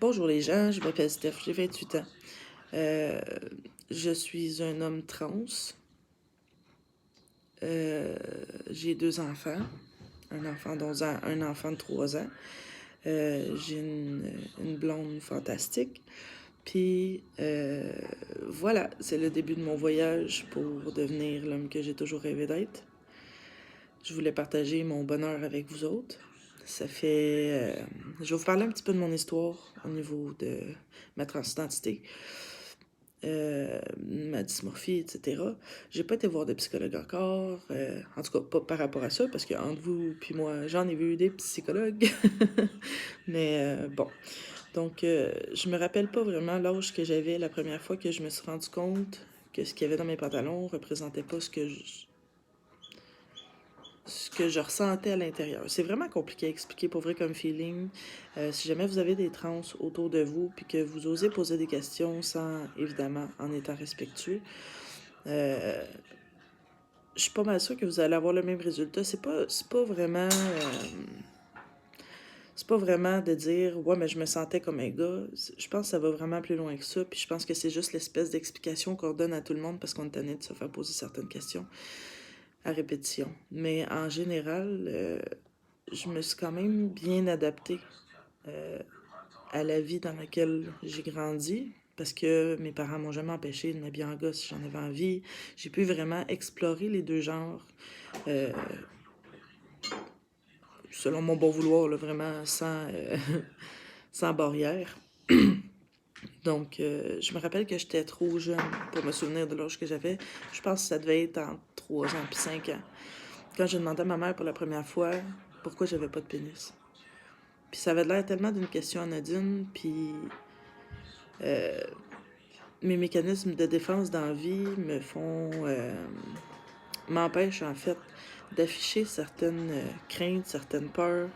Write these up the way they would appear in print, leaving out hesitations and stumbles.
Bonjour les gens, je m'appelle Steph, j'ai 28 ans. Euh, je suis un homme trans. Euh, j'ai 2 enfants, un enfant d'11 ans, un enfant de 3 ans. J'ai une blonde fantastique. Puis voilà, c'est le début de mon voyage pour devenir l'homme que j'ai toujours rêvé d'être. Je voulais partager mon bonheur avec vous autres. Ça fait... je vais vous parler un petit peu de mon histoire au niveau de ma transidentité. Ma dysmorphie, etc. J'ai pas été voir de psychologue encore, en tout cas pas par rapport à ça, parce que entre vous puis moi, j'en ai vu des psychologues. Mais bon, donc je me rappelle pas vraiment l'âge que j'avais la première fois que je me suis rendu compte que ce qu'il y avait dans mes pantalons représentait pas ce que je ressentais à l'intérieur. C'est vraiment compliqué à expliquer pour vrai comme feeling. Si jamais vous avez des trans autour de vous puis que vous osez poser des questions sans, évidemment, en étant respectueux, je suis pas mal sûre que vous allez avoir le même résultat. C'est pas vraiment... c'est pas vraiment de dire « Ouais, mais je me sentais comme un gars ». Je pense que ça va vraiment plus loin que ça. Puis je pense que c'est juste l'espèce d'explication qu'on donne à tout le monde parce qu'on est tanné de se faire poser certaines questions à répétition. Mais en général, je me suis quand même bien adaptée à la vie dans laquelle j'ai grandi. Parce que mes parents m'ont jamais empêché de m'habiller en gars si j'en avais envie. J'ai pu vraiment explorer les deux genres euh, selon mon bon vouloir, là, vraiment sans barrière. Donc, je me rappelle que j'étais trop jeune pour me souvenir de l'âge que j'avais. Je pense que ça devait être entre 3 ans et 5 ans. Quand j'ai demandé à ma mère pour la première fois pourquoi j'avais pas de pénis. Puis ça avait l'air tellement d'une question anodine, puis mes mécanismes de défense dans la vie m'empêchent en fait d'afficher certaines craintes, certaines peurs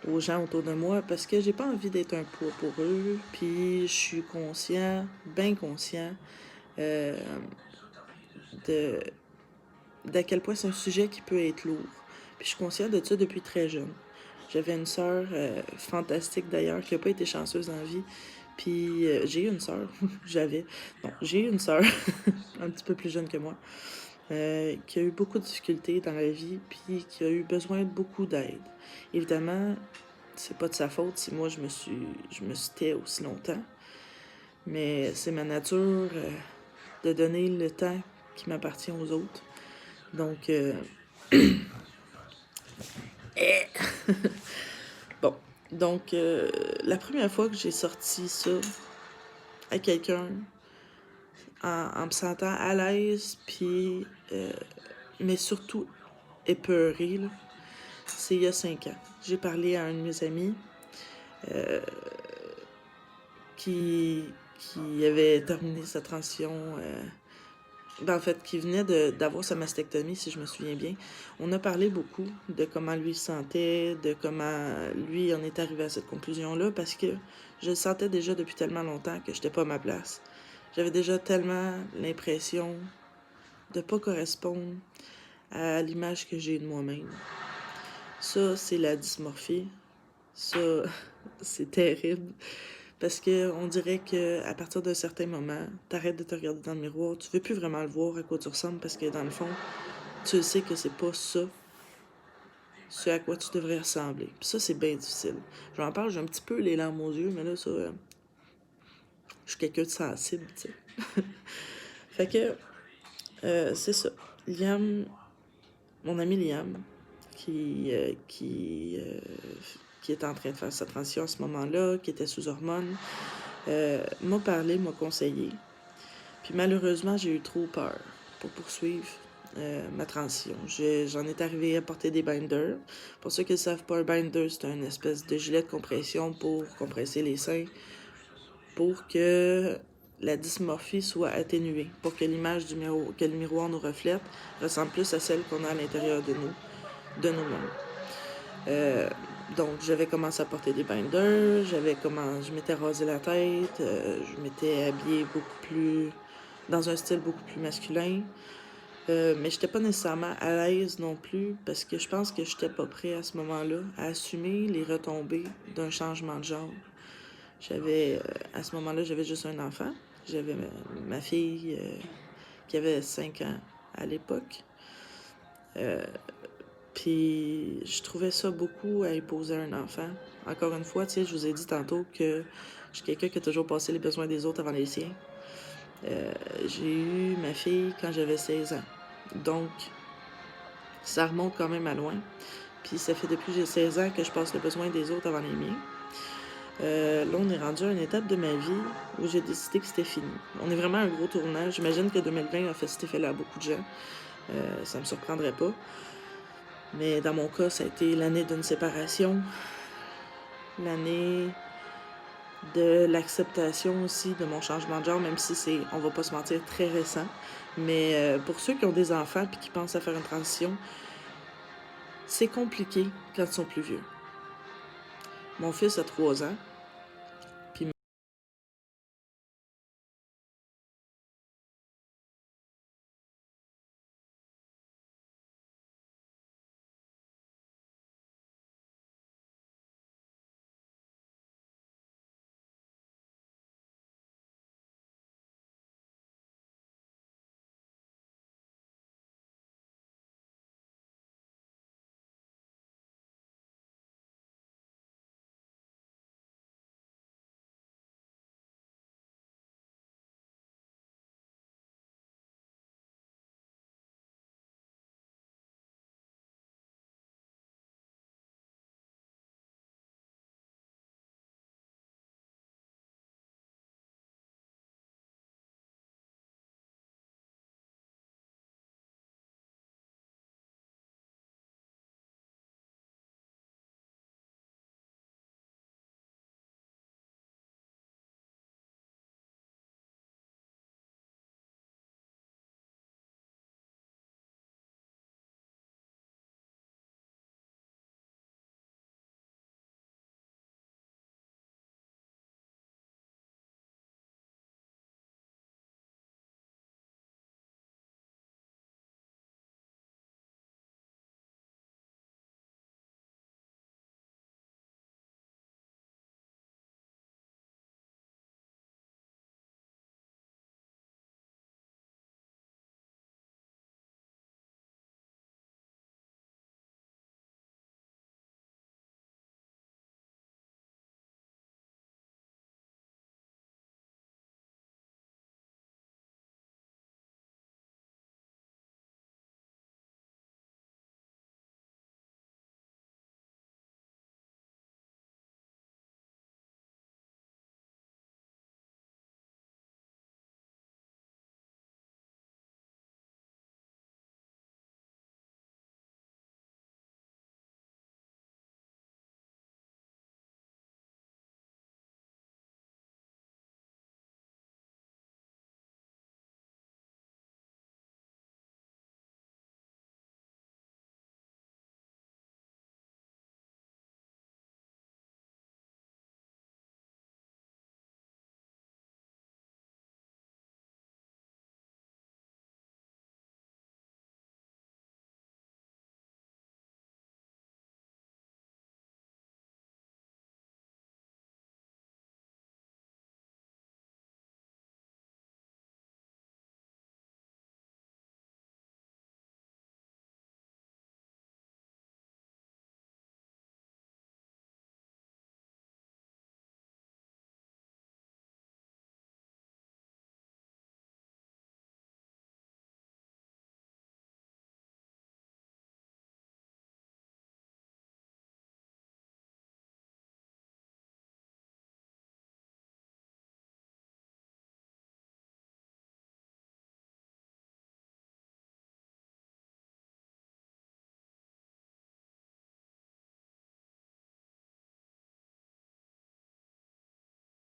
aux gens autour de moi parce que j'ai pas envie d'être un poids pour eux. Puis je suis bien conscient euh, de d'à quel point c'est un sujet qui peut être lourd. Puis je suis consciente de ça depuis très jeune. J'avais une sœur fantastique d'ailleurs qui a pas été chanceuse dans la vie. Puis j'ai eu une sœur, j'ai eu une sœur un petit peu plus jeune que moi, qui a eu beaucoup de difficultés dans la vie, puis qui a eu besoin de beaucoup d'aide. Évidemment, c'est pas de sa faute si moi je me suis tais aussi longtemps, mais c'est ma nature de donner le temps qui m'appartient aux autres. Donc, bon. Donc, la première fois que j'ai sorti ça à quelqu'un, en me sentant à l'aise, puis, mais surtout épeurée, là, c'est il y a 5 ans. J'ai parlé à un de mes amis qui, qui avait terminé sa transition, en fait, qui venait d'avoir sa mastectomie, si je me souviens bien. On a parlé beaucoup de comment lui se sentait, de comment lui en est arrivé à cette conclusion-là, parce que je le sentais déjà depuis tellement longtemps que j'étais pas à ma place. J'avais déjà tellement l'impression de pas correspondre à l'image que j'ai de moi-même. Ça, c'est la dysmorphie. Ça, c'est terrible. Parce que on dirait que à partir d'un certain moment, t'arrêtes de te regarder dans le miroir, tu veux plus vraiment le voir à quoi tu ressembles parce que dans le fond, tu sais que c'est pas ça, ce à quoi tu devrais ressembler. Puis ça, c'est bien difficile. J'en parle, j'ai un petit peu les larmes aux yeux, mais là, ça, je suis quelqu'un de sensible, tu sais. Fait que, c'est ça. Liam, mon ami Liam, qui est en train de faire sa transition à ce moment-là, qui était sous hormones, m'a parlé, m'a conseillé. Puis malheureusement, j'ai eu trop peur pour poursuivre ma transition. J'en étais arrivée à porter des binders. Pour ceux qui ne savent pas, un binder, c'est une espèce de gilet de compression pour compresser les seins, pour que la dysmorphie soit atténuée, pour que l'image que le miroir nous reflète ressemble plus à celle qu'on a à l'intérieur de nous-mêmes. Donc, j'avais commencé à porter des binders, je m'étais rasé la tête, je m'étais habillée dans un style beaucoup plus masculin. Mais j'étais pas nécessairement à l'aise non plus parce que je pense que j'étais pas prêt à ce moment-là à assumer les retombées d'un changement de genre. À ce moment-là, j'avais juste un enfant. J'avais ma fille qui avait 5 ans à l'époque. Puis je trouvais ça beaucoup à imposer à un enfant. Encore une fois, tu sais, je vous ai dit tantôt que je suis quelqu'un qui a toujours passé les besoins des autres avant les siens. J'ai eu ma fille quand j'avais 16 ans. Donc, ça remonte quand même à loin. Puis ça fait depuis que j'ai 16 ans que je passe le besoin des autres avant les miens. Là, on est rendu à une étape de ma vie où j'ai décidé que c'était fini. On est vraiment à un gros tournage. J'imagine que 2020 a fait cet effet-là à beaucoup de gens. Ça me surprendrait pas. Mais dans mon cas, ça a été l'année d'une séparation. L'année de l'acceptation aussi de mon changement de genre, même si c'est, on va pas se mentir, très récent. Mais pour ceux qui ont des enfants et qui pensent à faire une transition, c'est compliqué quand ils sont plus vieux. Mon fils a 3 ans.